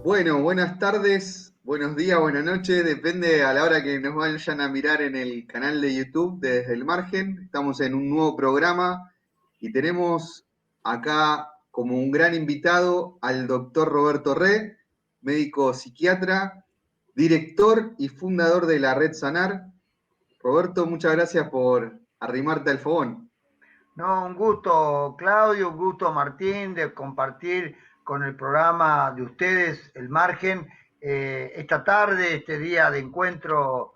Bueno, buenas tardes, buenos días, buenas noches, depende a la hora que nos vayan a mirar en el canal de YouTube Desde el Margen. Estamos en un nuevo programa y tenemos acá como un gran invitado al doctor Roberto Re, médico psiquiatra, director y fundador de la Red Sanar. Roberto, muchas gracias por arrimarte al fogón. No, un gusto, Claudio, un gusto, Martín, de compartir con el programa de ustedes, El Margen, esta tarde, este día de encuentro,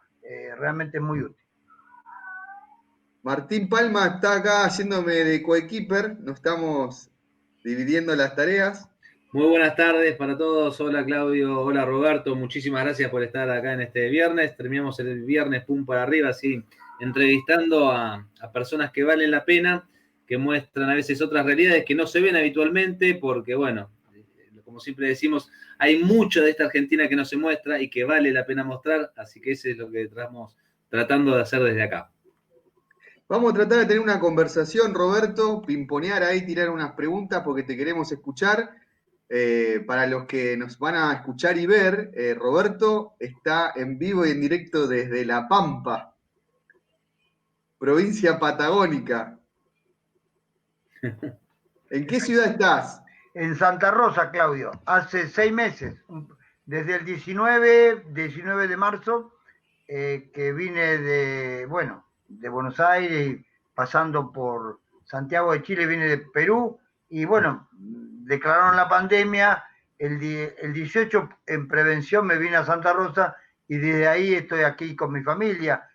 realmente muy útil. Martín Palma está acá haciéndome de coequiper, nos estamos dividiendo las tareas. Muy buenas tardes para todos. Hola Claudio, hola Roberto. Muchísimas gracias por estar acá en este viernes. Terminamos el viernes pum para arriba, así, entrevistando a personas que valen la pena, que muestran a veces otras realidades que no se ven habitualmente, porque bueno, como siempre decimos, hay mucho de esta Argentina que no se muestra y que vale la pena mostrar, así que eso es lo que estamos tratando de hacer desde acá. Vamos a tratar de tener una conversación, Roberto, pimponear ahí, tirar unas preguntas porque te queremos escuchar. Para los que nos van a escuchar y ver, Roberto está en vivo y en directo desde La Pampa, provincia patagónica. ¿En qué ciudad estás? En Santa Rosa, Claudio, hace 6 meses, desde el 19 de marzo, que vine de Buenos Aires, pasando por Santiago de Chile, vine de Perú, y bueno, declararon la pandemia, el 18 en prevención me vine a Santa Rosa, y desde ahí estoy aquí con mi familia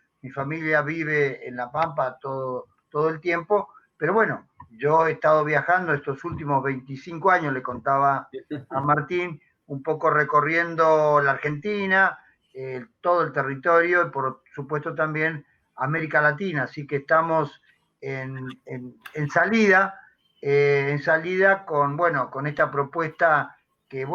vive en La Pampa todo el tiempo, pero bueno, yo he estado viajando estos últimos 25 años, le contaba a Martín, un poco recorriendo la Argentina, todo el territorio y por supuesto también América Latina, así que estamos en salida con esta propuesta que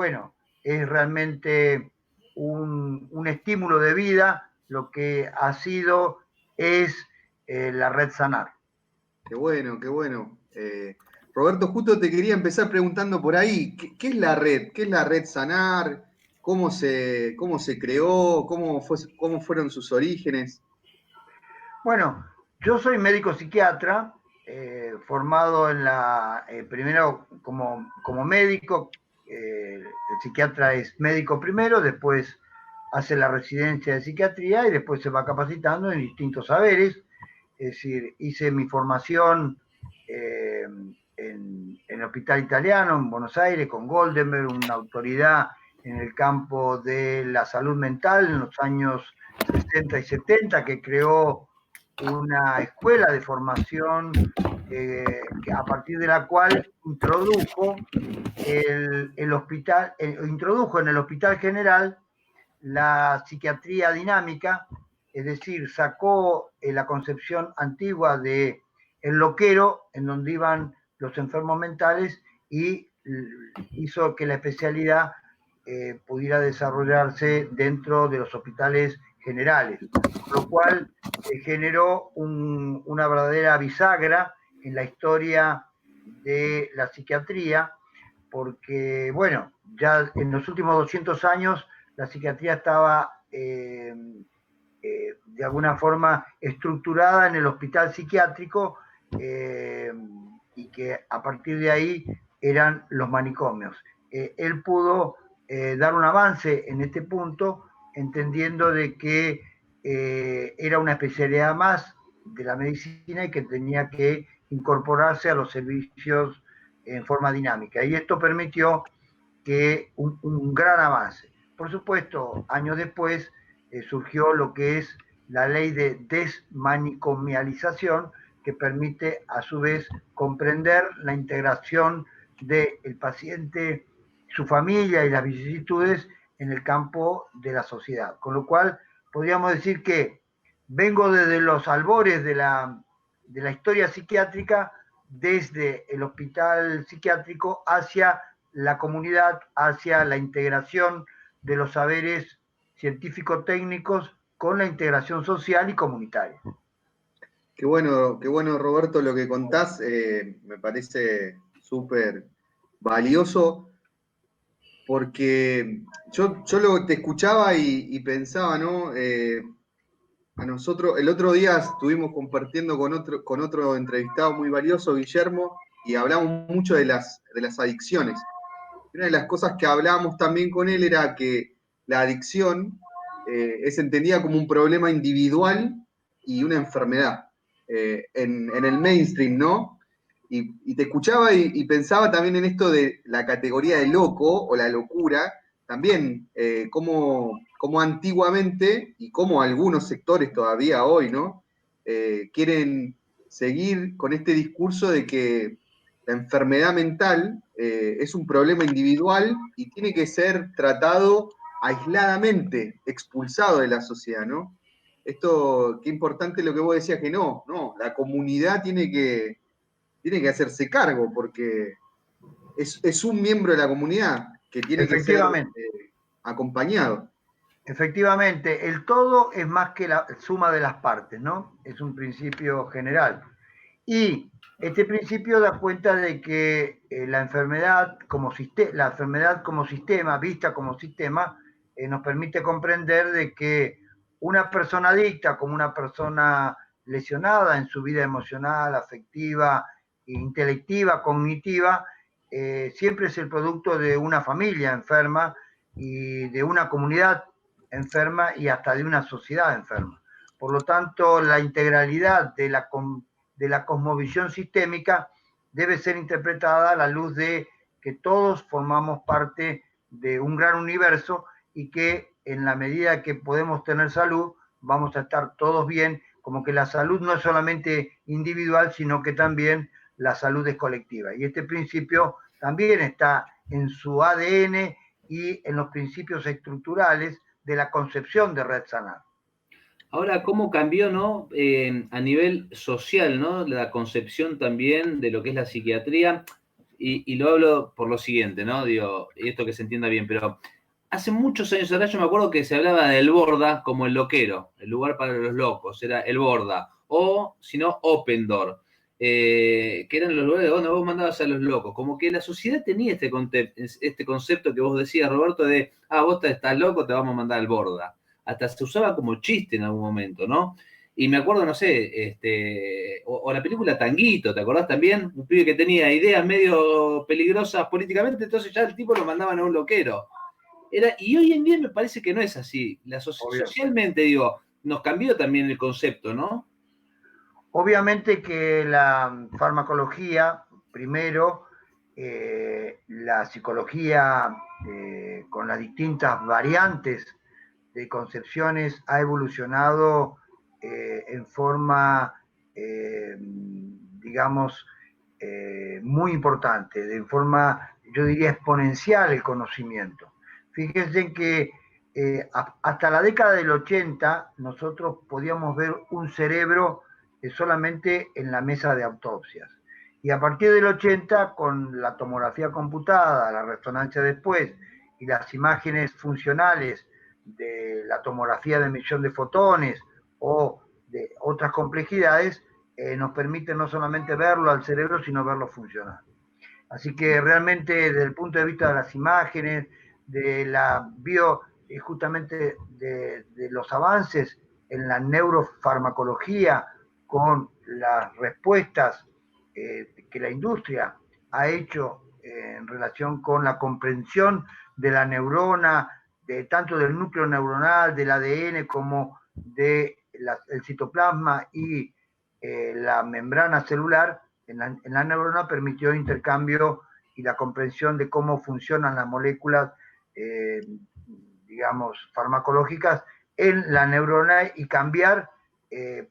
es realmente un estímulo de vida, lo que ha sido es la Red Sanar. Qué bueno, qué bueno. Roberto, justo te quería empezar preguntando por ahí, ¿qué es la red? ¿Qué es la Red Sanar? Cómo se creó? ¿Cómo fueron sus orígenes? Bueno, yo soy médico psiquiatra, formado primero como médico, el psiquiatra es médico primero, después hace la residencia de psiquiatría y después se va capacitando en distintos saberes. Es decir, hice mi formación en el Hospital Italiano en Buenos Aires con Goldenberg, una autoridad en el campo de la salud mental en los años 60 y 70, que creó una escuela de formación a partir de la cual introdujo en el Hospital General la psiquiatría dinámica, es decir, sacó la concepción antigua de el loquero, en donde iban los enfermos mentales, y hizo que la especialidad pudiera desarrollarse dentro de los hospitales generales, con lo cual generó una verdadera bisagra en la historia de la psiquiatría, porque, bueno, ya en los últimos 200 años la psiquiatría estaba de alguna forma estructurada en el hospital psiquiátrico, y que a partir de ahí eran los manicomios. Él pudo dar un avance en este punto, entendiendo de que era una especialidad más de la medicina y que tenía que incorporarse a los servicios en forma dinámica. Y esto permitió que un gran avance. Por supuesto, años después surgió lo que es la ley de desmanicomialización, que permite a su vez comprender la integración del paciente, su familia y las vicisitudes en el campo de la sociedad. Con lo cual, podríamos decir que vengo desde los albores de la historia psiquiátrica, desde el hospital psiquiátrico hacia la comunidad, hacia la integración de los saberes científico-técnicos con la integración social y comunitaria. Qué bueno, Roberto, lo que contás, me parece súper valioso, porque te escuchaba y pensaba, ¿no? A nosotros, el otro día estuvimos compartiendo con otro entrevistado muy valioso, Guillermo, y hablamos mucho de las adicciones. Una de las cosas que hablábamos también con él era que la adicción es entendida como un problema individual y una enfermedad en el mainstream, ¿no? Y te escuchaba y pensaba también en esto de la categoría de loco o la locura, también como antiguamente y como algunos sectores todavía hoy, ¿no? Quieren seguir con este discurso de que la enfermedad mental es un problema individual y tiene que ser tratado aisladamente, expulsado de la sociedad, ¿no? Esto, qué importante lo que vos decías, que no, la comunidad tiene que hacerse cargo porque es un miembro de la comunidad que tiene que ser Efectivamente. acompañado. Efectivamente, el todo es más que la suma de las partes, ¿no? Es un principio general. Y este principio da cuenta de que la enfermedad como sistema, vista como sistema, nos permite comprender de que una persona adicta como una persona lesionada en su vida emocional, afectiva, intelectiva, cognitiva, siempre es el producto de una familia enferma y de una comunidad enferma y hasta de una sociedad enferma. Por lo tanto, la integralidad de la cosmovisión sistémica debe ser interpretada a la luz de que todos formamos parte de un gran universo y que en la medida que podemos tener salud, vamos a estar todos bien, como que la salud no es solamente individual, sino que también la salud es colectiva. Y este principio también está en su ADN y en los principios estructurales de la concepción de Red Sanar. Ahora, ¿cómo cambió, no? A nivel social, ¿no? La concepción también de lo que es la psiquiatría. Y lo hablo por lo siguiente, ¿no? Digo, y esto que se entienda bien, pero hace muchos años atrás yo me acuerdo que se hablaba del Borda como el loquero, el lugar para los locos, era el Borda, o si no, Open Door, que eran los lugares donde vos mandabas a los locos, como que la sociedad tenía este concepto que vos decías, Roberto, de, vos estás loco, te vamos a mandar al Borda. Hasta se usaba como chiste en algún momento, ¿no? Y me acuerdo, no sé, o la película Tanguito, ¿te acordás también? Un pibe que tenía ideas medio peligrosas políticamente, entonces ya el tipo lo mandaban a un loquero. Y hoy en día me parece que no es así. Socialmente, digo, nos cambió también el concepto, ¿no? Obviamente que la farmacología, primero, la psicología con las distintas variantes de concepciones ha evolucionado en forma, digamos, muy importante, de forma, yo diría, exponencial el conocimiento. Fíjense que hasta la década del 80 nosotros podíamos ver un cerebro solamente en la mesa de autopsias. Y a partir del 80, con la tomografía computada, la resonancia después y las imágenes funcionales de la tomografía de emisión de fotones o de otras complejidades, nos permite no solamente verlo al cerebro, sino verlo funcionar. Así que realmente desde el punto de vista de las imágenes, de la justamente de los avances en la neurofarmacología con las respuestas que la industria ha hecho en relación con la comprensión de la neurona, tanto del núcleo neuronal, del ADN, como del citoplasma y la membrana celular, en la neurona permitió intercambio y la comprensión de cómo funcionan las moléculas, digamos, farmacológicas en la neurona y cambiar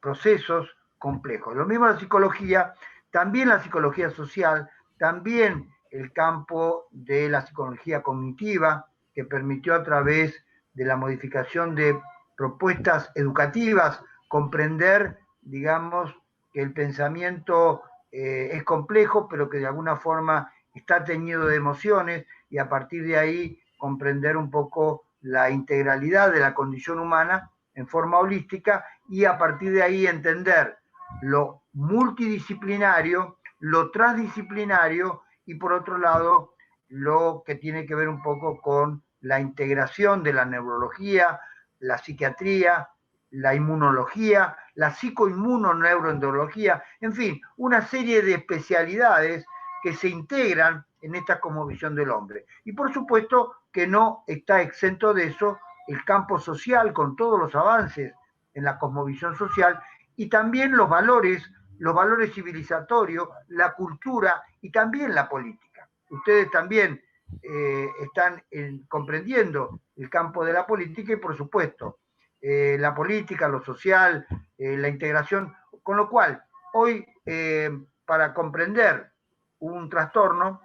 procesos complejos. Lo mismo la psicología, también la psicología social, también el campo de la psicología cognitiva, que permitió a través de la modificación de propuestas educativas comprender, digamos, que el pensamiento es complejo, pero que de alguna forma está teñido de emociones y a partir de ahí comprender un poco la integralidad de la condición humana en forma holística y a partir de ahí entender lo multidisciplinario, lo transdisciplinario y por otro lado lo que tiene que ver un poco con la integración de la neurología, la psiquiatría, la inmunología, la psicoinmunoneuroendocrinología, en fin, una serie de especialidades que se integran en esta cosmovisión del hombre. Y por supuesto que no está exento de eso el campo social con todos los avances en la cosmovisión social y también los valores civilizatorios, la cultura y también la política. Ustedes también están comprendiendo el campo de la política y por supuesto la política, lo social, la integración, con lo cual hoy para comprender un trastorno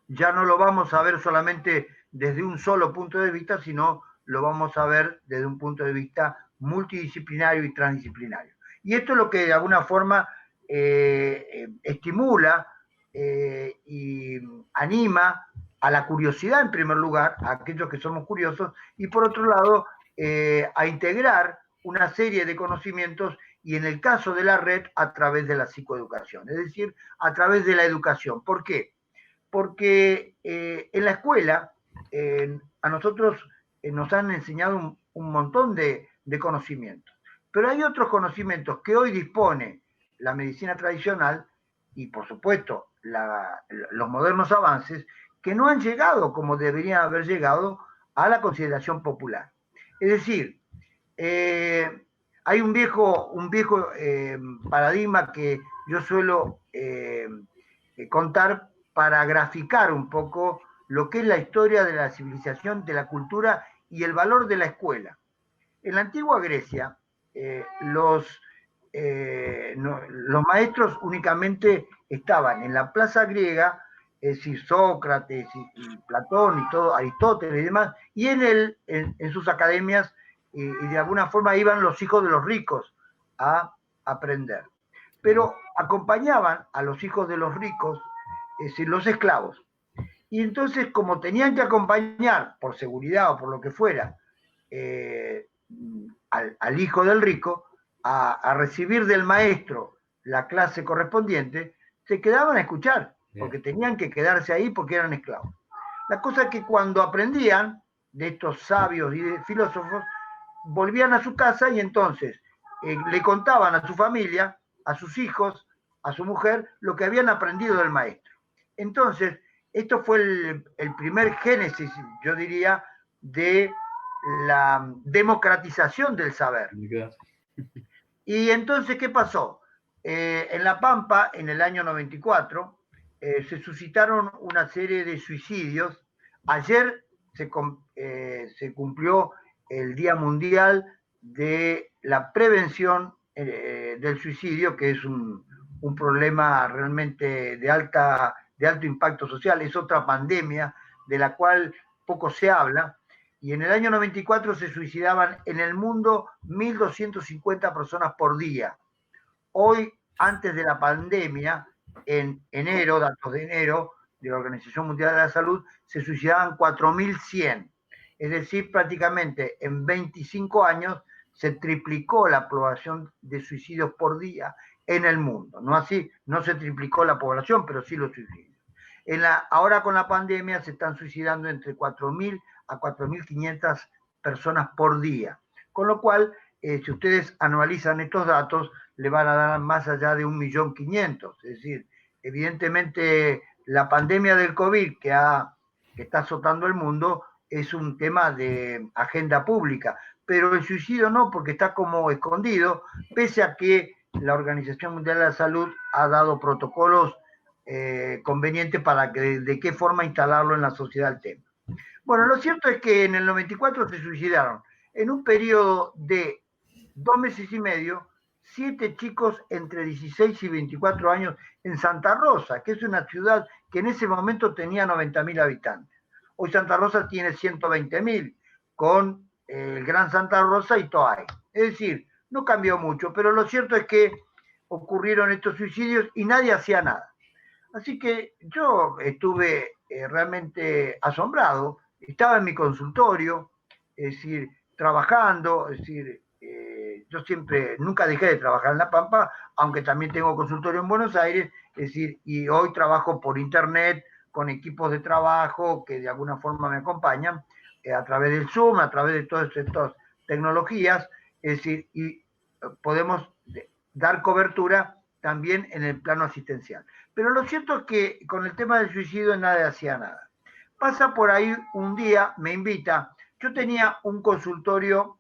ya no lo vamos a ver solamente desde un solo punto de vista, sino lo vamos a ver desde un punto de vista multidisciplinario y transdisciplinario. Y esto es lo que de alguna forma estimula y anima a la curiosidad en primer lugar, a aquellos que somos curiosos, y por otro lado, a integrar una serie de conocimientos y en el caso de la red, a través de la psicoeducación, es decir, a través de la educación. ¿Por qué? Porque en la escuela a nosotros nos han enseñado un montón de conocimientos, pero hay otros conocimientos que hoy dispone la medicina tradicional y por supuesto los modernos avances que no han llegado como deberían haber llegado a la consideración popular. Es decir, hay un viejo paradigma que yo suelo contar para graficar un poco lo que es la historia de la civilización, de la cultura y el valor de la escuela. En la antigua Grecia, los maestros únicamente estaban en la plaza griega, es decir, Sócrates y Platón y todo, Aristóteles y demás, y en sus academias, y de alguna forma iban los hijos de los ricos a aprender. Pero acompañaban a los hijos de los ricos, es decir, los esclavos. Y entonces, como tenían que acompañar, por seguridad o por lo que fuera, al hijo del rico, a recibir del maestro la clase correspondiente, se quedaban a escuchar, porque tenían que quedarse ahí porque eran esclavos. La cosa es que cuando aprendían de estos sabios y de filósofos, volvían a su casa y entonces le contaban a su familia, a sus hijos, a su mujer, lo que habían aprendido del maestro. Entonces, esto fue el primer génesis, yo diría, de la democratización del saber. Y entonces, ¿qué pasó? En La Pampa, en el año 94, se suscitaron una serie de suicidios. Ayer se cumplió el Día Mundial de la Prevención del Suicidio, que es un problema realmente de alto impacto social. Es otra pandemia de la cual poco se habla. Y en el año 94 se suicidaban en el mundo 1.250 personas por día. Hoy, antes de la pandemia, en enero, datos de enero de la Organización Mundial de la Salud, se suicidaban 4.100. Es decir, prácticamente en 25 años se triplicó la población de suicidios por día en el mundo. No así, no se triplicó la población, pero sí los suicidios. Ahora con la pandemia se están suicidando entre 4.000 a 4.500 personas por día. Con lo cual, si ustedes anualizan estos datos, le van a dar más allá de 1.500.000. Es decir, evidentemente la pandemia del COVID que está azotando el mundo es un tema de agenda pública, pero el suicidio no, porque está como escondido, pese a que la Organización Mundial de la Salud ha dado protocolos convenientes para de qué forma instalarlo en la sociedad el tema. Bueno, lo cierto es que en el 94 se suicidaron en un periodo de 2 meses y medio 7 chicos entre 16 y 24 años en Santa Rosa, que es una ciudad que en ese momento tenía 90.000 habitantes. Hoy Santa Rosa tiene 120.000, con el Gran Santa Rosa y Toay. Es decir, no cambió mucho, pero lo cierto es que ocurrieron estos suicidios y nadie hacía nada. Así que yo estuve realmente asombrado, estaba en mi consultorio, es decir, trabajando, es decir, yo siempre, nunca dejé de trabajar en La Pampa, aunque también tengo consultorio en Buenos Aires, es decir, y hoy trabajo por internet con equipos de trabajo que de alguna forma me acompañan, a través del Zoom, a través de todas estas tecnologías, es decir, y podemos dar cobertura también en el plano asistencial. Pero lo cierto es que con el tema del suicidio nadie hacía nada. Pasa por ahí un día, me invita, yo tenía un consultorio,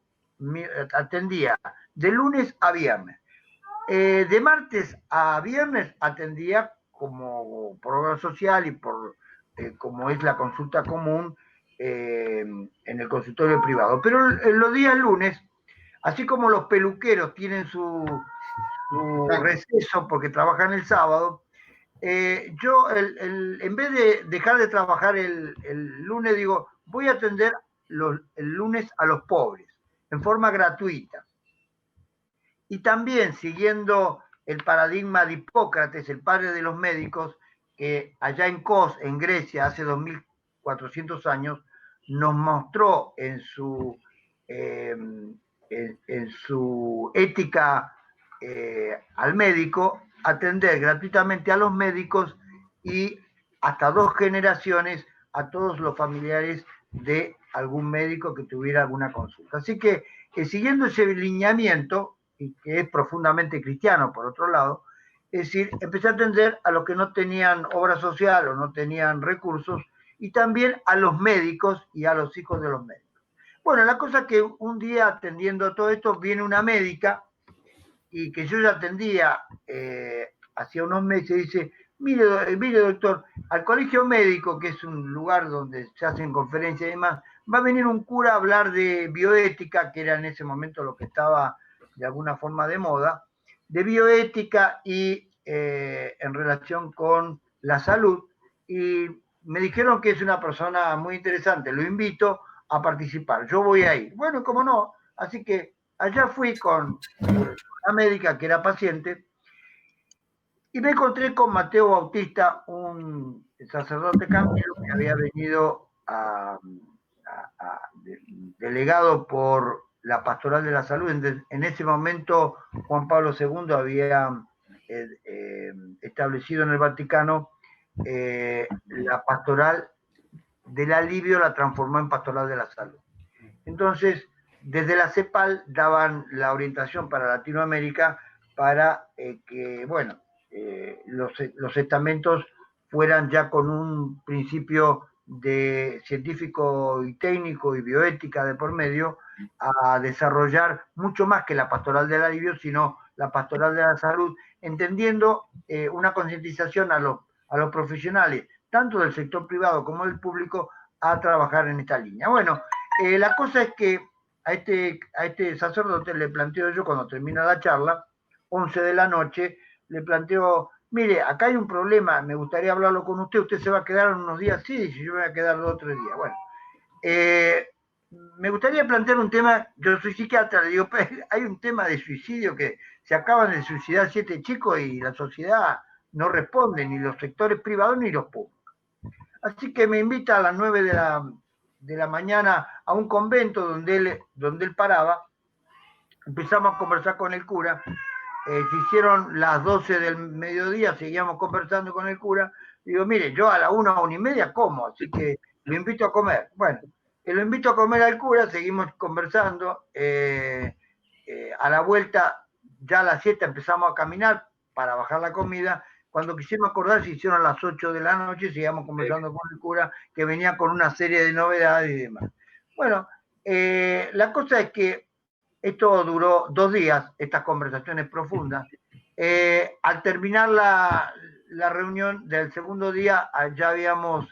atendía de lunes a viernes. De martes a viernes atendía como por obra social y por como es la consulta común en el consultorio privado. Pero en los días lunes, así como los peluqueros tienen su receso porque trabajan el sábado, yo en vez de dejar de trabajar el lunes, digo, voy a atender el lunes a los pobres en forma gratuita. Y también siguiendo el paradigma de Hipócrates, el padre de los médicos, que allá en Kos, en Grecia, hace 2400 años, nos mostró en su ética al médico, atender gratuitamente a los médicos y hasta 2 generaciones a todos los familiares de algún médico que tuviera alguna consulta. Así que siguiendo ese lineamiento, y que es profundamente cristiano por otro lado, es decir, empecé a atender a los que no tenían obra social o no tenían recursos, y también a los médicos y a los hijos de los médicos. Bueno, la cosa es que un día atendiendo todo esto viene una médica y que yo ya atendía hacía unos meses y dice, mire doctor, al colegio médico, que es un lugar donde se hacen conferencias y demás, va a venir un cura a hablar de bioética, que era en ese momento lo que estaba de alguna forma de moda, de bioética y en relación con la salud, y me dijeron que es una persona muy interesante, lo invito a participar, yo voy a ir. Bueno, cómo no, así que allá fui con una médica que era paciente, y me encontré con Mateo Bautista, un sacerdote camilo que había venido delegado por la Pastoral de la Salud. En ese momento Juan Pablo II había establecido en el Vaticano la Pastoral del Alivio, la transformó en Pastoral de la Salud. Entonces, desde la CEPAL daban la orientación para Latinoamérica para que, bueno, los estamentos fueran ya con un principio de científico y técnico y bioética de por medio, a desarrollar mucho más que la pastoral del alivio, sino la pastoral de la salud, entendiendo una concientización a los profesionales, tanto del sector privado como del público, a trabajar en esta línea. Bueno, la cosa es que a este sacerdote le planteo yo, cuando termina la charla, 11 de la noche, le planteo, mire, acá hay un problema, me gustaría hablarlo con usted se va a quedar unos días, sí, yo me voy a quedar 2 o 3 días. Bueno, me gustaría plantear un tema, yo soy psiquiatra, le digo, hay un tema de suicidio que se acaban de suicidar 7 chicos y la sociedad no responde, ni los sectores privados ni los públicos. Así que me invita a las 9 de la mañana a un convento donde él paraba, empezamos a conversar con el cura, se hicieron las 12 del mediodía, seguíamos conversando con el cura, digo, mire, yo a la 1:30 como, así que lo invito a comer. Bueno, lo invito a comer al cura, seguimos conversando, a la vuelta, ya a las 7 empezamos a caminar para bajar la comida. Cuando quisimos acordar, se hicieron las 8 de la noche, seguíamos conversando con el cura, que venía con una serie de novedades y demás. Bueno, la cosa es que esto duró 2 días, estas conversaciones profundas. Al terminar la reunión del segundo día, ya habíamos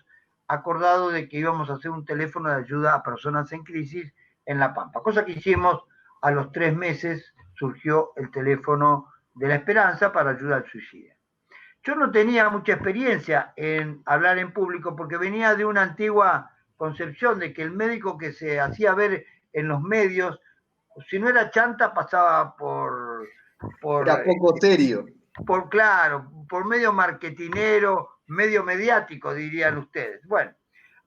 acordado de que íbamos a hacer un teléfono de ayuda a personas en crisis en La Pampa. Cosa que hicimos a los 3 meses, surgió el teléfono de la esperanza para ayuda al suicidio. Yo no tenía mucha experiencia en hablar en público porque venía de una antigua concepción de que el médico que se hacía ver en los medios, si no era chanta, pasaba por era poco serio. Claro, por medio marketinero, medio mediático, dirían ustedes. Bueno,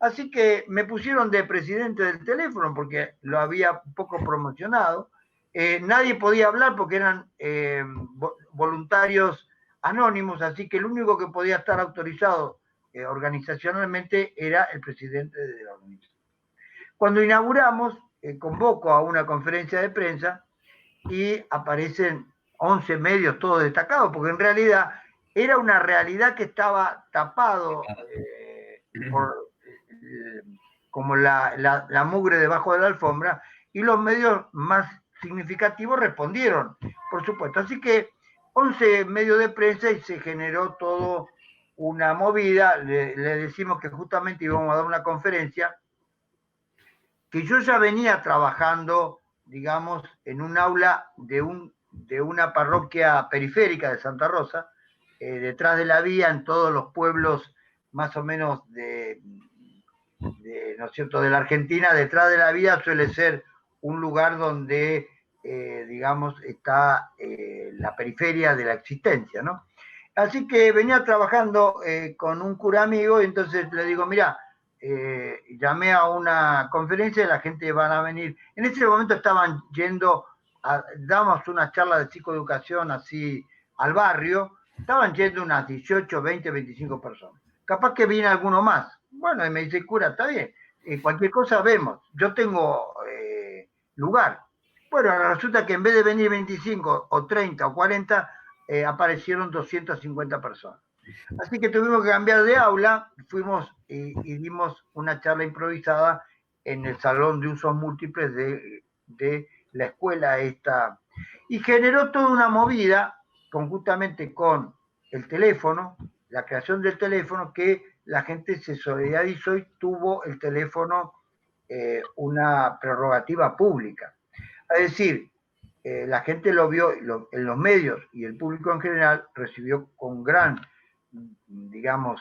así que me pusieron de presidente del teléfono porque lo había poco promocionado, Nadie podía hablar porque eran voluntarios anónimos, así que el único que podía estar autorizado organizacionalmente era el presidente de la organización. Cuando inauguramos, convoco a una conferencia de prensa y aparecen 11 medios todos destacados, porque en realidad era una realidad que estaba tapado por como la mugre debajo de la alfombra, y los medios más significativos respondieron, por supuesto. Así que 11 medios de prensa y se generó todo una movida. Le decimos que justamente íbamos a dar una conferencia, que yo ya venía trabajando, digamos, en un aula de una parroquia periférica de Santa Rosa, detrás de la vía, en todos los pueblos más o menos ¿no es cierto?, de la Argentina. Detrás de la vía suele ser un lugar donde, digamos, está la periferia de la existencia, ¿no? Así que venía trabajando con un cura amigo, y entonces le digo, mira, llamé a una conferencia y la gente van a venir. En ese momento estaban yendo, damos una charla de psicoeducación así al barrio, estaban yendo unas 18, 20, 25 personas. Capaz que viene alguno más. Bueno, y me dice, cura, está bien, cualquier cosa vemos, yo tengo lugar. Bueno, resulta que en vez de venir 25 o 30 o 40, aparecieron 250 personas. Así que tuvimos que cambiar de aula, fuimos y dimos una charla improvisada en el salón de usos múltiples de la escuela esta, y generó toda una movida conjuntamente con el teléfono, la creación del teléfono, que la gente se solidarizó y tuvo el teléfono una prerrogativa pública. Es decir, la gente lo vio en los medios, y el público en general recibió con gran, digamos,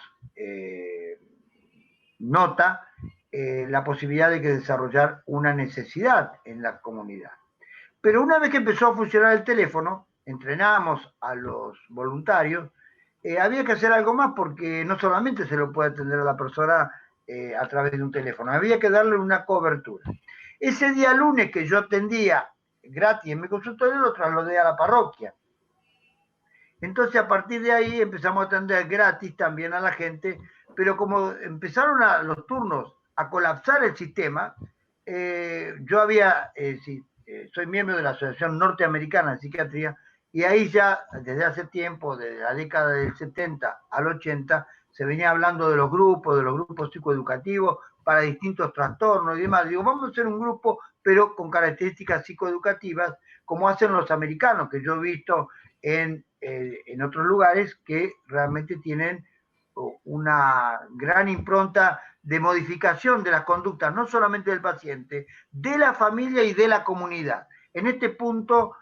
nota la posibilidad de que desarrollar una necesidad en la comunidad. Pero una vez que empezó a funcionar el teléfono, entrenamos a los voluntarios, había que hacer algo más, porque no solamente se lo puede atender a la persona a través de un teléfono, había que darle una cobertura. Ese día lunes que yo atendía gratis en mi consultorio, lo trasladé a la parroquia. Entonces, a partir de ahí empezamos a atender gratis también a la gente, pero como empezaron los turnos a colapsar el sistema, yo soy miembro de la Asociación Norteamericana de Psiquiatría, y ahí ya desde hace tiempo, desde la década del 70 al 80, se venía hablando de los grupos psicoeducativos para distintos trastornos y demás. Digo, vamos a hacer un grupo, pero con características psicoeducativas, como hacen los americanos, que yo he visto en otros lugares, que realmente tienen una gran impronta de modificación de las conductas, no solamente del paciente, de la familia y de la comunidad. En este punto,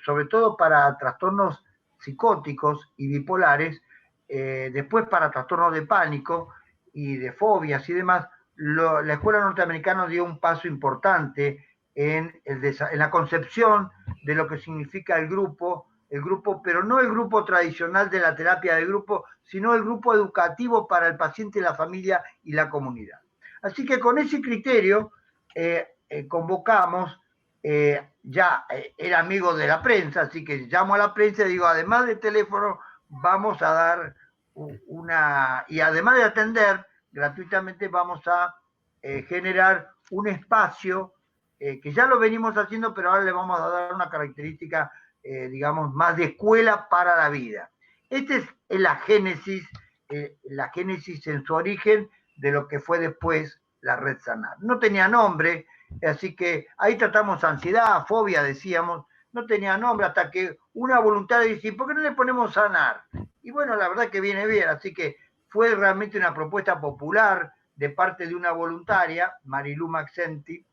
sobre todo para trastornos psicóticos y bipolares, después para trastornos de pánico y de fobias y demás, la escuela norteamericana dio un paso importante en la concepción de lo que significa el grupo, pero no el grupo tradicional de la terapia de grupo, sino el grupo educativo para el paciente, la familia y la comunidad. Así que con ese criterio convocamos, era amigo de la prensa, así que llamo a la prensa y digo, además de teléfono, vamos a dar y además de atender gratuitamente, vamos a generar un espacio que ya lo venimos haciendo, pero ahora le vamos a dar una característica, digamos, más de escuela para la vida. Esta es la génesis en su origen de lo que fue después la Red Sanar. No tenía nombre, así que ahí tratamos ansiedad, fobia, decíamos, no tenía nombre, hasta que una voluntaria dice, ¿por qué no le ponemos Sanar? Y bueno, la verdad que viene bien, así que fue realmente una propuesta popular de parte de una voluntaria, Marilú Maxenti,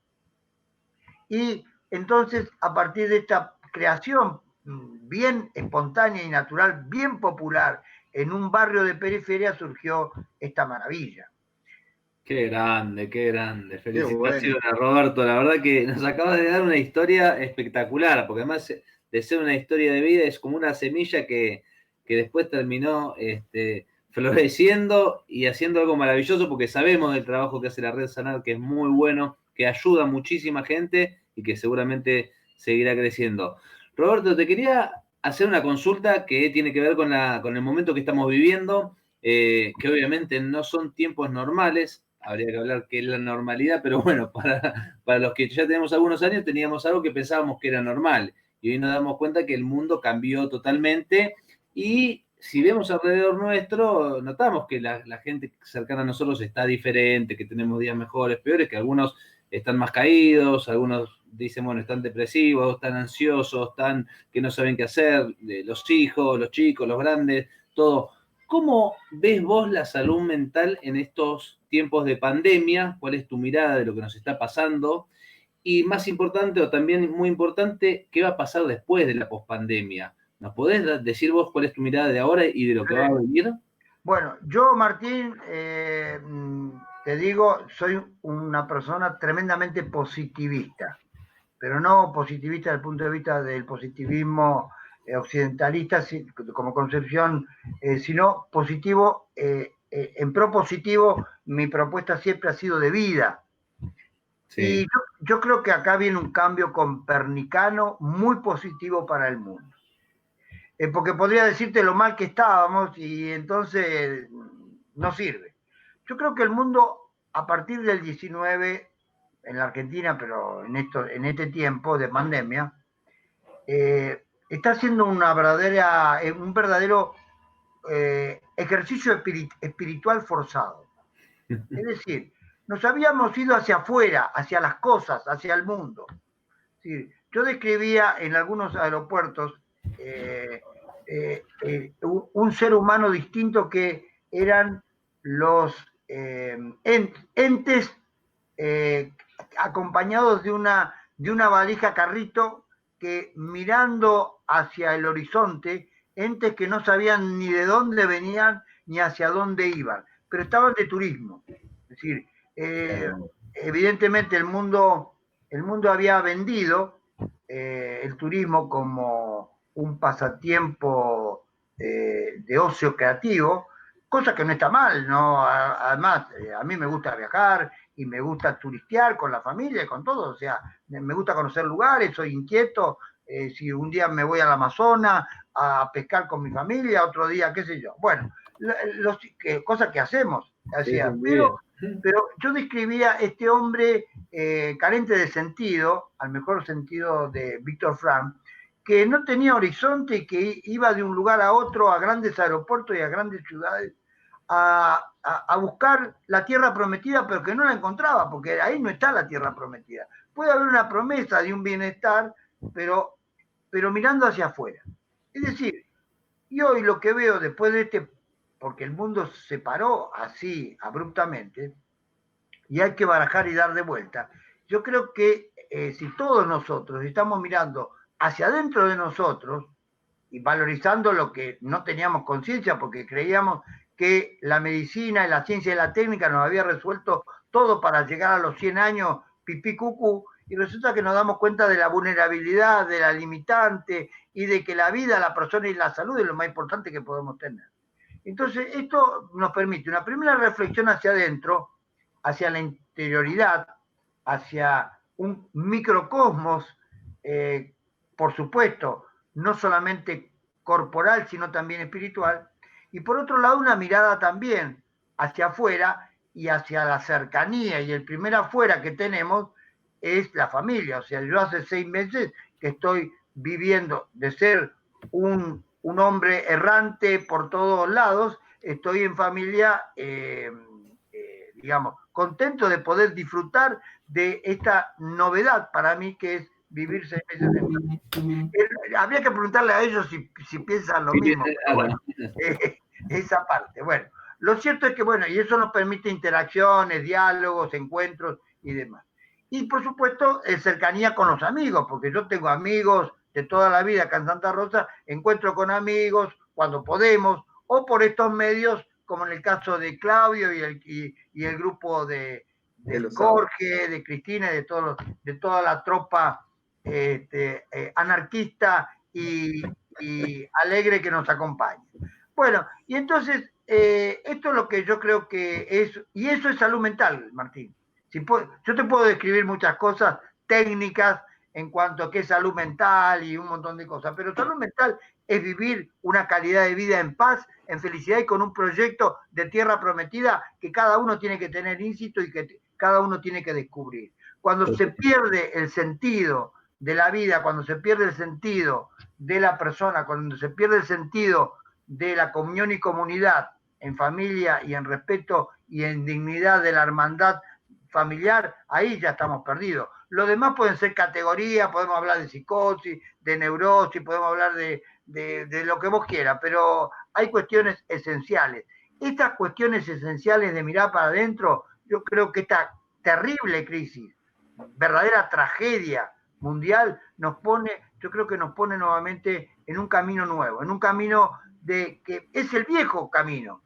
y entonces, a partir de esta creación bien espontánea y natural, bien popular, en un barrio de periferia, surgió esta maravilla. Qué grande, qué grande. Felicitaciones, bueno, Roberto. La verdad que nos acabas de dar una historia espectacular, porque además de ser una historia de vida, es como una semilla que después terminó floreciendo y haciendo algo maravilloso, porque sabemos del trabajo que hace la Red Sanar, que es muy bueno, que ayuda a muchísima gente y que seguramente seguirá creciendo. Roberto, te quería hacer una consulta que tiene que ver con el momento que estamos viviendo, que obviamente no son tiempos normales, habría que hablar qué es la normalidad, pero bueno, para los que ya tenemos algunos años teníamos algo que pensábamos que era normal, y hoy nos damos cuenta que el mundo cambió totalmente, y si vemos alrededor nuestro, notamos que la gente cercana a nosotros está diferente, que tenemos días mejores, peores, que algunos están más caídos, algunos dicen, bueno, están depresivos, están ansiosos, están que no saben qué hacer, los hijos, los chicos, los grandes, todo. ¿Cómo ves vos la salud mental en estos tiempos de pandemia? ¿Cuál es tu mirada de lo que nos está pasando? Y más importante, o también muy importante, ¿qué va a pasar después de la pospandemia? ¿Nos podés decir vos cuál es tu mirada de ahora y de lo que va a venir? Bueno, yo, Martín, te digo, soy una persona tremendamente positivista, pero no positivista desde el punto de vista del positivismo occidentalista como concepción, sino positivo, en propositivo, mi propuesta siempre ha sido de vida. Sí. Y yo creo que acá viene un cambio copernicano muy positivo para el mundo. Porque podría decirte lo mal que estábamos y entonces no sirve. Yo creo que el mundo, a partir del 19, en la Argentina, pero en este tiempo de pandemia, está haciendo un verdadero ejercicio espiritual forzado. Es decir, nos habíamos ido hacia afuera, hacia las cosas, hacia el mundo. Sí, yo describía en algunos aeropuertos un ser humano distinto que eran los entes acompañados de una valija carrito que mirando hacia el horizonte, entes que no sabían ni de dónde venían ni hacia dónde iban, pero estaban de turismo. Es decir, evidentemente el mundo había vendido el turismo como un pasatiempo de ocio creativo, cosa que no está mal, ¿no? Además, a mí me gusta viajar y me gusta turistear con la familia y con todo, o sea, me gusta conocer lugares, soy inquieto, si un día me voy al Amazonas a pescar con mi familia, otro día, qué sé yo. Bueno, cosas que hacemos, hacía, sí, pero yo describía este hombre carente de sentido, al mejor sentido de Víctor Frank, que no tenía horizonte y que iba de un lugar a otro, a grandes aeropuertos y a grandes ciudades, a buscar la tierra prometida, pero que no la encontraba, porque ahí no está la tierra prometida. Puede haber una promesa de un bienestar, pero mirando hacia afuera. Es decir, y hoy lo que veo después de porque el mundo se paró así abruptamente, y hay que barajar y dar de vuelta. Yo creo que si todos nosotros estamos mirando hacia adentro de nosotros y valorizando lo que no teníamos conciencia porque creíamos que la medicina y la ciencia y la técnica nos había resuelto todo para llegar a los 100 años pipí cucú, y resulta que nos damos cuenta de la vulnerabilidad, de la limitante y de que la vida, la persona y la salud es lo más importante que podemos tener. Entonces, esto nos permite una primera reflexión hacia adentro, hacia la interioridad, hacia un microcosmos, por supuesto, no solamente corporal, sino también espiritual, y por otro lado una mirada también hacia afuera y hacia la cercanía, y el primer afuera que tenemos es la familia. O sea, yo hace 6 meses que estoy viviendo de ser un hombre errante por todos lados, estoy en familia, digamos, contento de poder disfrutar de esta novedad para mí que es vivir 6 meses en familia. Habría que preguntarle a ellos si piensan lo mismo, pero bueno, esa parte. Bueno, lo cierto es que, bueno, y eso nos permite interacciones, diálogos, encuentros y demás. Y por supuesto, cercanía con los amigos, porque yo tengo amigos de toda la vida acá en Santa Rosa, encuentro con amigos cuando podemos, o por estos medios, como en el caso de Claudio y el grupo de Jorge, de Cristina y de toda la tropa anarquista y alegre que nos acompaña. Bueno, y entonces, esto es lo que yo creo que es, y eso es salud mental, Martín. Yo te puedo describir muchas cosas técnicas en cuanto a qué es salud mental y un montón de cosas, pero salud mental es vivir una calidad de vida en paz, en felicidad y con un proyecto de tierra prometida que cada uno tiene que tener ínsito y que cada uno tiene que descubrir. Cuando se pierde el sentido de la vida, cuando se pierde el sentido de la persona, cuando se pierde el sentido de la comunión y comunidad en familia y en respeto y en dignidad de la hermandad familiar, ahí ya estamos perdidos. Lo demás pueden ser categorías, podemos hablar de psicosis, de neurosis, podemos hablar de lo que vos quieras, pero hay cuestiones esenciales. Estas cuestiones esenciales de mirar para adentro, yo creo que esta terrible crisis, verdadera tragedia mundial, yo creo que nos pone nuevamente en un camino nuevo, en un camino que es el viejo camino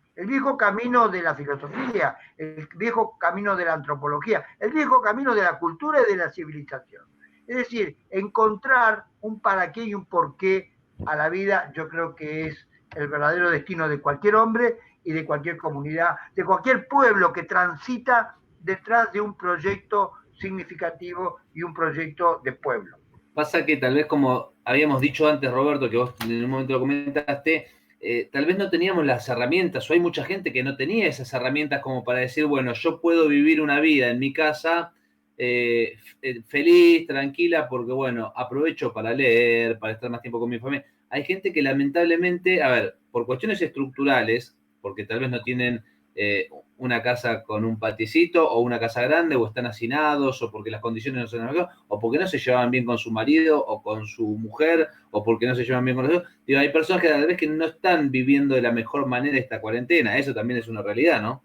de la filosofía, el viejo camino de la antropología, el viejo camino de la cultura y de la civilización. Es decir, encontrar un para qué y un por qué a la vida, yo creo que es el verdadero destino de cualquier hombre y de cualquier comunidad, de cualquier pueblo que transita detrás de un proyecto significativo y un proyecto de pueblo. Pasa que tal vez, como habíamos dicho antes, Roberto, que vos en un momento lo comentaste, tal vez no teníamos las herramientas, o hay mucha gente que no tenía esas herramientas como para decir, bueno, yo puedo vivir una vida en mi casa feliz, tranquila, porque, bueno, aprovecho para leer, para estar más tiempo con mi familia. Hay gente que lamentablemente, a ver, por cuestiones estructurales, porque tal vez no tienen una casa con un paticito o una casa grande, o están hacinados, o porque las condiciones no son las mejores, o porque no se llevaban bien con su marido o con su mujer, o porque no se llevan bien con los hijos. Digo, hay personas que tal vez que no están viviendo de la mejor manera esta cuarentena. Eso también es una realidad, ¿no?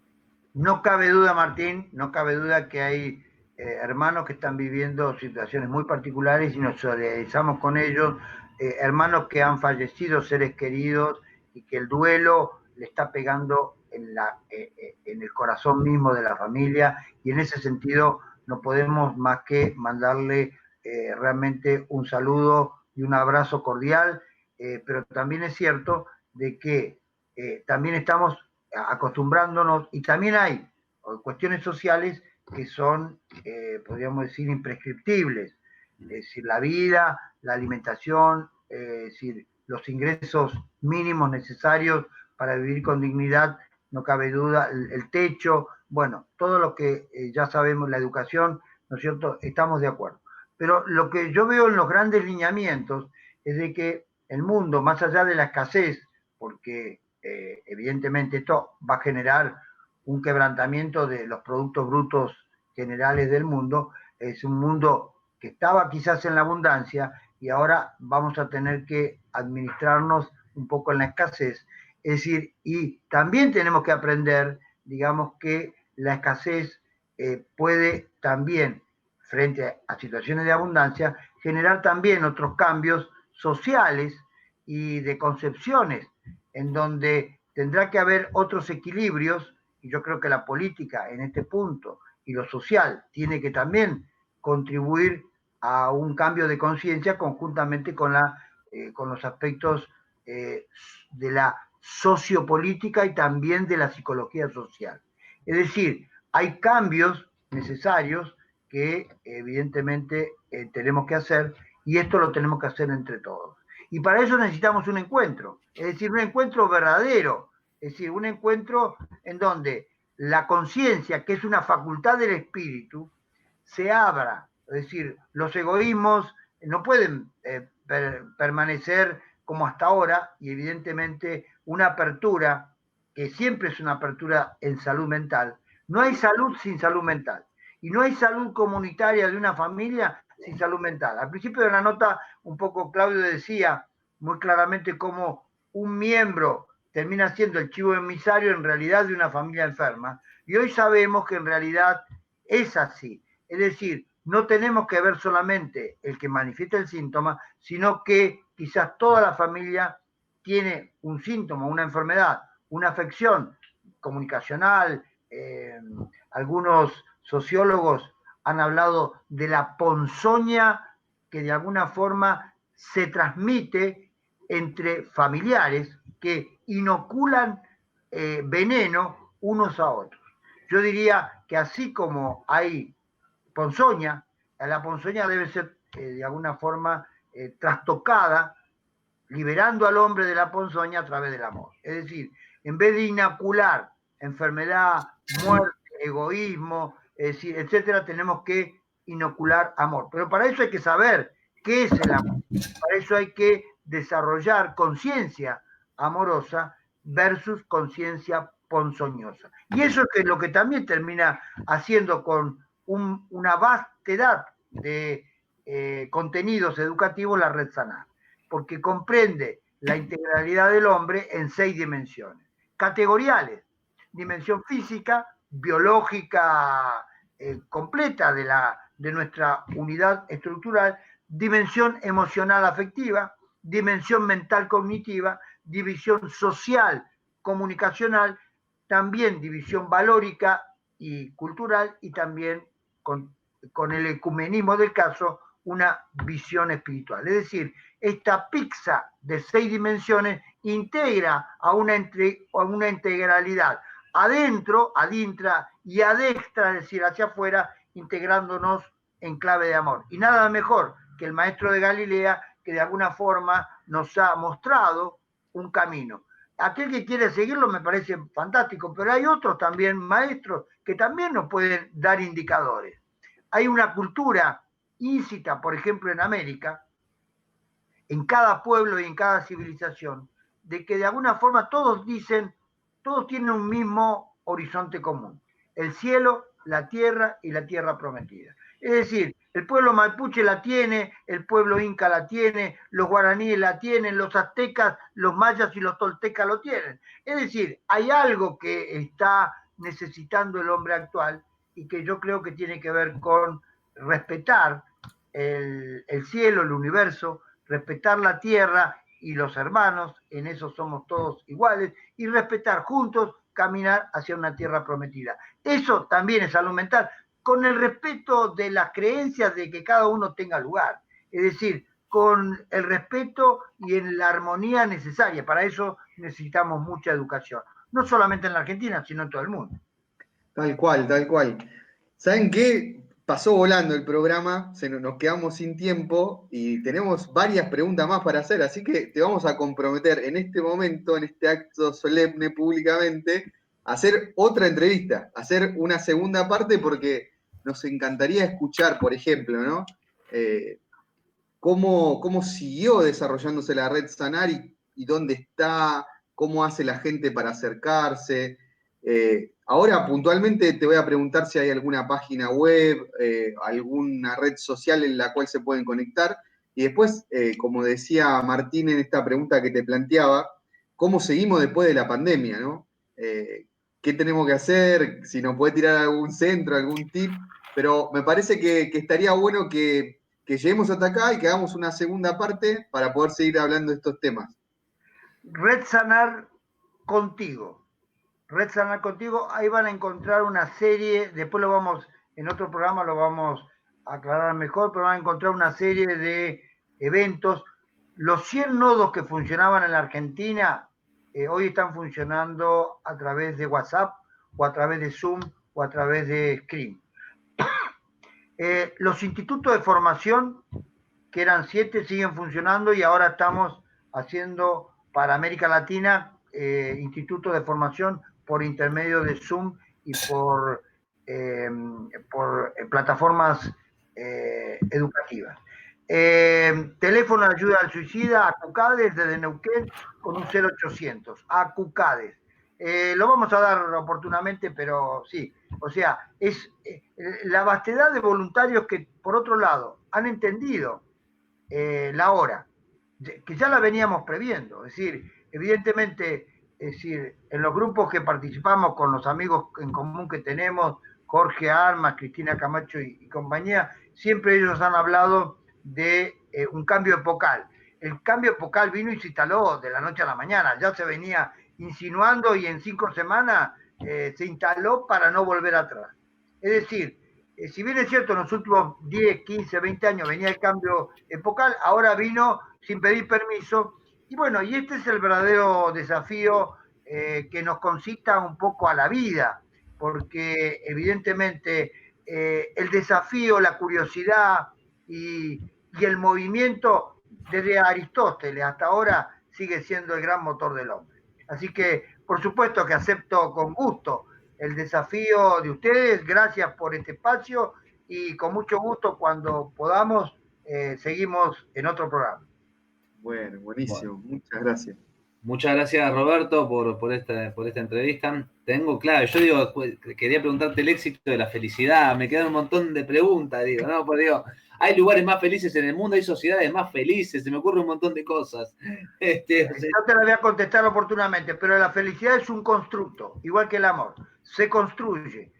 No cabe duda, Martín, no cabe duda que hay hermanos que están viviendo situaciones muy particulares y nos solidarizamos con ellos, hermanos que han fallecido, seres queridos, y que el duelo le está pegando en el corazón mismo de la familia, y en ese sentido no podemos más que mandarle realmente un saludo y un abrazo cordial, pero también es cierto de que también estamos acostumbrándonos, y también hay cuestiones sociales que son, podríamos decir, imprescriptibles. Es decir, la vida, la alimentación, es decir, los ingresos mínimos necesarios para vivir con dignidad, no cabe duda, el techo, bueno, todo lo que ya sabemos, la educación, ¿no es cierto? Estamos de acuerdo. Pero lo que yo veo en los grandes lineamientos es de que el mundo, más allá de la escasez, porque evidentemente esto va a generar un quebrantamiento de los productos brutos generales del mundo, es un mundo que estaba quizás en la abundancia y ahora vamos a tener que administrarnos un poco en la escasez. Es decir, y también tenemos que aprender, digamos, que la escasez puede también, frente a situaciones de abundancia, generar también otros cambios sociales y de concepciones, en donde tendrá que haber otros equilibrios, y yo creo que la política en este punto y lo social tiene que también contribuir a un cambio de conciencia conjuntamente con los aspectos de la sociopolítica y también de la psicología social. Es decir, hay cambios necesarios que evidentemente tenemos que hacer, y esto lo tenemos que hacer entre todos. Y para eso necesitamos un encuentro, es decir, un encuentro verdadero, es decir, un encuentro en donde la conciencia, que es una facultad del espíritu, se abra. Es decir, los egoísmos no pueden permanecer como hasta ahora, y evidentemente una apertura, que siempre es una apertura en salud mental. No hay salud sin salud mental. Y no hay salud comunitaria de una familia sin salud mental. Al principio de la nota, un poco Claudio decía muy claramente cómo un miembro termina siendo el chivo emisario en realidad de una familia enferma. Y hoy sabemos que en realidad es así. Es decir, no tenemos que ver solamente el que manifiesta el síntoma, sino que quizás toda la familia tiene un síntoma, una enfermedad, una afección comunicacional. Algunos sociólogos han hablado de la ponzoña que de alguna forma se transmite entre familiares que inoculan veneno unos a otros. Yo diría que así como hay ponzoña, la ponzoña debe ser de alguna forma trastocada, liberando al hombre de la ponzoña a través del amor. Es decir, en vez de inocular enfermedad, muerte, egoísmo, es decir, etcétera, tenemos que inocular amor. Pero para eso hay que saber qué es el amor. Para eso hay que desarrollar conciencia amorosa versus conciencia ponzoñosa. Y eso es lo que también termina haciendo con una vastedad de contenidos educativos la Red Sanar, porque comprende la integralidad del hombre en 6 dimensiones categoriales: dimensión física, biológica completa de nuestra unidad estructural, dimensión emocional afectiva, dimensión mental cognitiva, división social comunicacional, también división valórica y cultural, y también con el ecumenismo del caso, una visión espiritual. Es decir, esta pizza de 6 dimensiones integra a una integralidad adentro, adintra y adextra, es decir, hacia afuera, integrándonos en clave de amor. Y nada mejor que el maestro de Galilea, que de alguna forma nos ha mostrado un camino. Aquel que quiere seguirlo me parece fantástico, pero hay otros también maestros que también nos pueden dar indicadores. Hay una cultura íncita, por ejemplo, en América, en cada pueblo y en cada civilización, de que de alguna forma todos tienen un mismo horizonte común: el cielo, la tierra y la tierra prometida. Es decir, el pueblo mapuche la tiene, el pueblo inca la tiene, los guaraníes la tienen, los aztecas, los mayas y los toltecas lo tienen. Es decir, hay algo que está necesitando el hombre actual y que yo creo que tiene que ver con respetar el cielo, el universo, respetar la tierra y los hermanos, en eso somos todos iguales, y respetar juntos, caminar hacia una tierra prometida. Eso también es salud mental, con el respeto de las creencias de que cada uno tenga lugar, es decir, con el respeto y en la armonía necesaria. Para eso necesitamos mucha educación, no solamente en la Argentina, sino en todo el mundo. Tal cual, tal cual. ¿Saben qué? Pasó volando el programa, nos quedamos sin tiempo y tenemos varias preguntas más para hacer, así que te vamos a comprometer en este momento, en este acto solemne públicamente, a hacer otra entrevista, a hacer una segunda parte, porque nos encantaría escuchar, por ejemplo, ¿no? Cómo siguió desarrollándose la Red Sanar y dónde está, cómo hace la gente para acercarse. Ahora puntualmente te voy a preguntar si hay alguna página web, alguna red social en la cual se pueden conectar. Y después, como decía Martín en esta pregunta que te planteaba, ¿cómo seguimos después de la pandemia, ¿no? ¿Qué tenemos que hacer? Si nos puede tirar algún centro, algún tip. Pero me parece que estaría bueno que lleguemos hasta acá y que hagamos una segunda parte para poder seguir hablando de estos temas. Red Sanar Contigo. Red Sanar Contigo, ahí van a encontrar una serie, después en otro programa lo vamos a aclarar mejor, pero van a encontrar una serie de eventos. Los 100 nodos que funcionaban en la Argentina, hoy están funcionando a través de WhatsApp, o a través de Zoom, o a través de Screen. Los institutos de formación, que eran 7, siguen funcionando, y ahora estamos haciendo para América Latina institutos de formación por intermedio de Zoom y por plataformas educativas. Teléfono de ayuda al suicida, ACUCADES, desde Neuquén, con un 0800, ACUCADES. Lo vamos a dar oportunamente, pero sí, o sea, es la vastedad de voluntarios que, por otro lado, han entendido la hora, que ya la veníamos previendo. Es decir, evidentemente, en los grupos que participamos con los amigos en común que tenemos, Jorge Armas, Cristina Camacho y compañía, siempre ellos han hablado de un cambio epocal. El cambio epocal vino y se instaló de la noche a la mañana, ya se venía insinuando, y en 5 semanas se instaló para no volver atrás. Es decir, si bien es cierto, en los últimos 10, 15, 20 años venía el cambio epocal, ahora vino sin pedir permiso. Y bueno, y este es el verdadero desafío que nos concita un poco a la vida, porque evidentemente el desafío, la curiosidad y y el movimiento desde Aristóteles hasta ahora sigue siendo el gran motor del hombre. Así que, por supuesto que acepto con gusto el desafío de ustedes, gracias por este espacio y con mucho gusto cuando podamos seguimos en otro programa. Bueno, buenísimo, muchas gracias. Muchas gracias, Roberto, por esta entrevista. Tengo claro, yo digo, quería preguntarte el éxito de la felicidad, me quedan un montón de preguntas, digo, ¿no? Porque digo, hay lugares más felices en el mundo, hay sociedades más felices, se me ocurre un montón de cosas. No te la voy a contestar oportunamente, pero la felicidad es un constructo, igual que el amor, se construye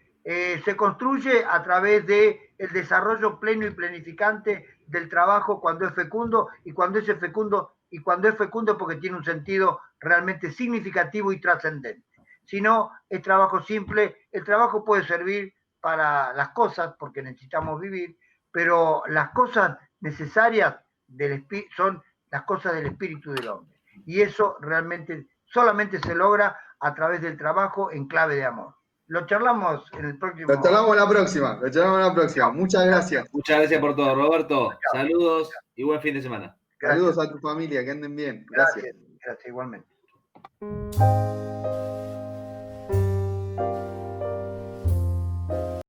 a través del desarrollo pleno y planificante del trabajo cuando es fecundo y cuando es fecundo porque tiene un sentido realmente significativo y trascendente. Si no, es trabajo simple, el trabajo puede servir para las cosas porque necesitamos vivir, pero las cosas necesarias son las cosas del espíritu del hombre. Y eso realmente solamente se logra a través del trabajo en clave de amor. Lo charlamos en el próximo. Lo charlamos la próxima. Muchas gracias. Muchas gracias por todo, Roberto. Saludos y buen fin de semana. Saludos a tu familia, que anden bien. Gracias. Gracias, igualmente.